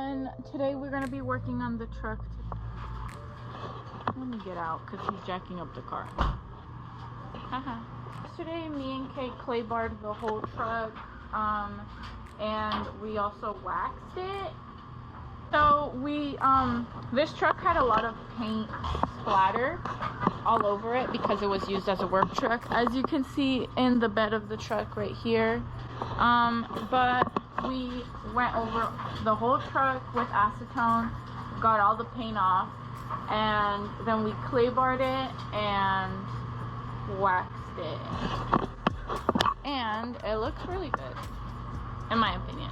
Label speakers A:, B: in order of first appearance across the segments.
A: everyone. Today we're gonna be working on the truck. Let me get out because he's jacking up the car. Haha. Yesterday me and Kate clay barred the whole truck, and we also waxed it. So we this truck had a lot of paint splatter all over it because it was used as a work truck, as you can see in the bed of the truck right here. But we went over the whole truck with acetone, got all the paint off, and then we clay barred it and waxed it, and it looks really good in my opinion.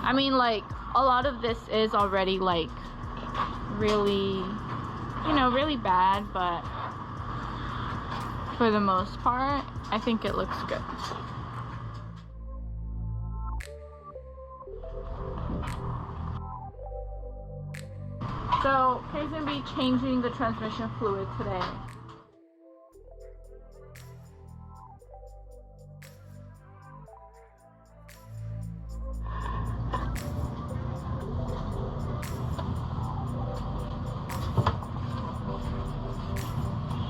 A: I mean, like, a lot of this is already like really, you know, really bad, but for the most part I think it looks good. So Kay's gonna be changing the transmission fluid today.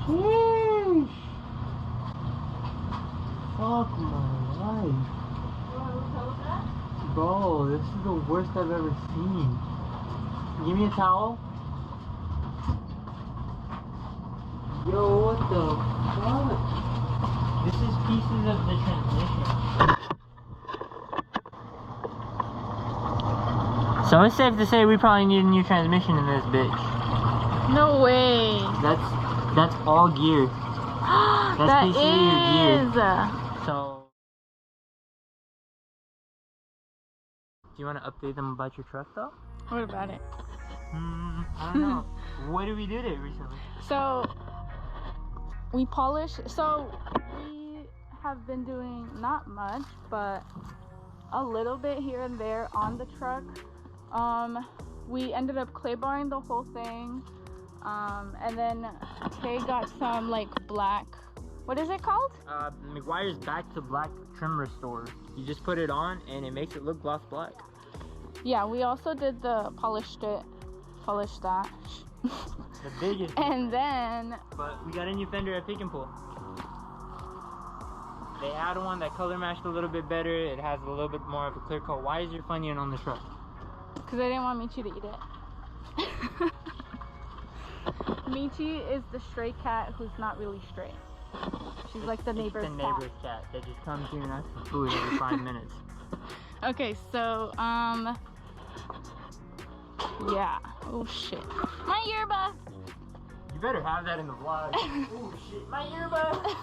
B: Sheesh. Fuck my life. Bro, this is the worst I've ever seen. Give me a towel. Yo, what the fuck? This is pieces of the transmission. So it's safe to say we probably need a new transmission in this bitch.
A: No way.
B: That's all gear. That's
A: that
B: basically your gear.
A: is.
B: So, do you want to update them about your truck though?
A: What about it?
B: I don't know. What did we do to it recently?
A: So we polish. So we have been doing not much, but a little bit here and there on the truck. We ended up clay barring the whole thing, and then Kay got some like black. What is it called?
B: McGuire's Back to Black Trim Restore. You just put it on and it makes it look gloss black.
A: Yeah, we also did the polished that.
B: The biggest.
A: And then,
B: but we got a new Fender at Pick and Pull. They had one that color matched a little bit better. It has a little bit more of a clear coat. Why is your Funyun on the truck?
A: because I didn't want Michi to eat it. Michi is the stray cat who's not really stray. She's like the neighbor's cat.
B: It's the neighbor's cat that just comes here and asks for food every 5 minutes.
A: Okay, so yeah. Oh shit. My earbud.
B: You better have that in the vlog. Oh shit, my earbud.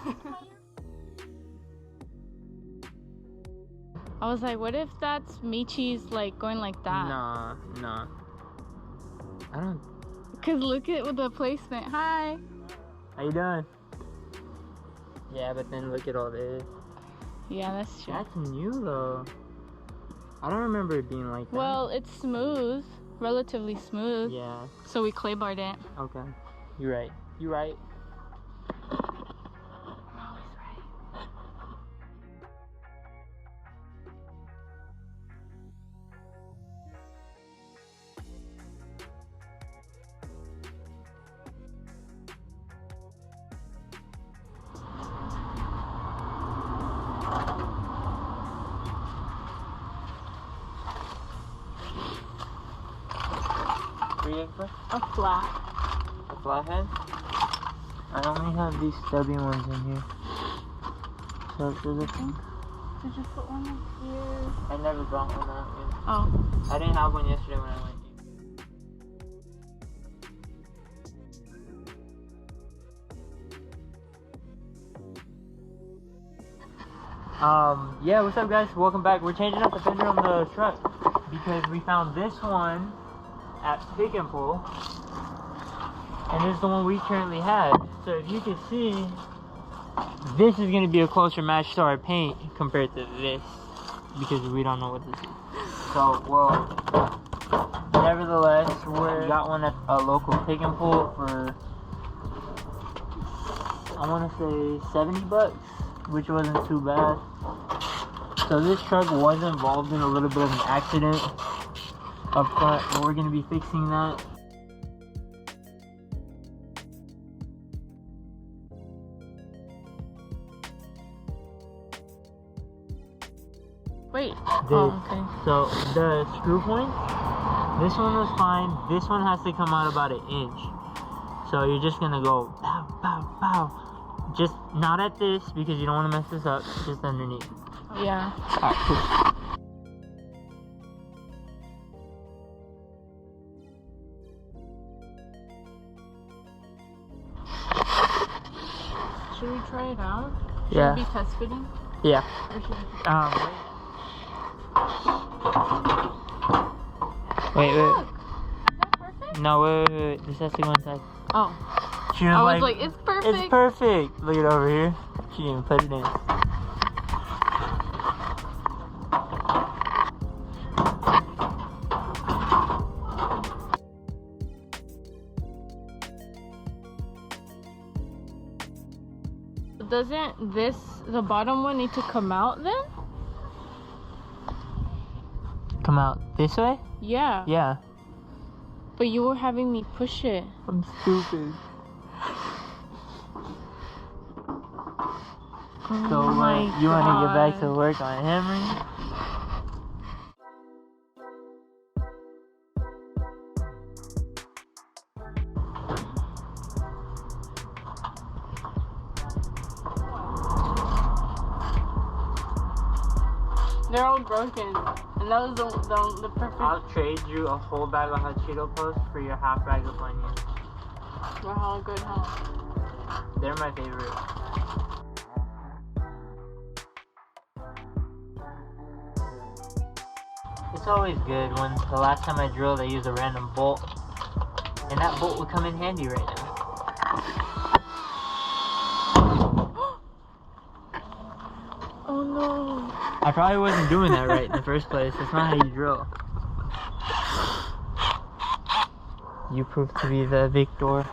A: I was like, what if that's Michi's like going like that?
B: Nah. I don't.
A: Cause look at the placement. Hi.
B: How you doing? Yeah, but then look at all this.
A: Yeah, that's true.
B: That's new though. I don't remember it being like that.
A: Well, it's smooth, relatively smooth.
B: Yeah.
A: So we clay barred it.
B: Okay. You're right. You're right.
A: I'm always right. A flat.
B: A flathead? I only have these stubby ones in here. So there's a thing.
A: Did you put one up here?
B: I never brought one out yet.
A: Oh.
B: I didn't have one yesterday when I went here. Yeah, what's up guys? Welcome back. We're changing up the fender on the truck because we found this one at Pick and Pull, and this is the one we currently had. So if you can see, this is going to be a closer match to our paint compared to this, because we don't know what this is. So, well, nevertheless, we got one at a local Pick and Pull for, I want to say $70, which wasn't too bad. So this truck was involved in a little bit of an accident up front, but we're gonna be fixing that.
A: Wait.
B: This.
A: Oh, okay.
B: So the screw point, this one was fine. This one has to come out about 1 inch. So you're just gonna go pow, pow, pow. Just not at this because you don't want to mess this up. Just underneath.
A: Yeah.
B: Alright, cool.
A: Should we try it out? Should
B: Yeah.
A: it be test fitting?
B: Yeah.
A: Or should
B: Wait.
A: Look! Is that perfect?
B: No, wait. This has to go inside.
A: Oh.
B: She was
A: I was like, it's perfect.
B: It's perfect. Look at over here. She didn't even put it in.
A: Doesn't the bottom one need to come out then?
B: Come out this way?
A: Yeah.
B: Yeah.
A: But you were having me push it.
B: I'm stupid.
A: Oh
B: So
A: my
B: you want to get back
A: God.
B: to work on hammering?
A: They're all broken. And that was the perfect.
B: I'll trade you a whole bag of hot Cheeto Posts for your half bag of onions.
A: Wow, good, huh?
B: They're my favorite. It's always good when the last time I drilled I used a random bolt. And that bolt would come in handy right now.
A: Oh no.
B: I probably wasn't doing that right in the first place. That's not how you drill. You proved to be the victor.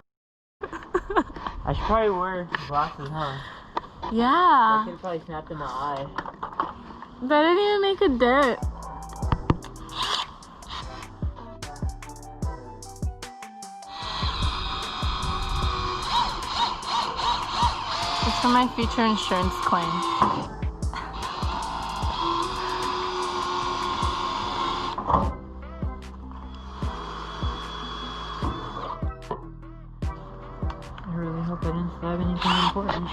B: I should probably wear glasses, huh? I
A: Yeah.
B: could probably snap in the eye.
A: That didn't even make a dent. It's for my future insurance claim.
B: I really hope I didn't stab anything important.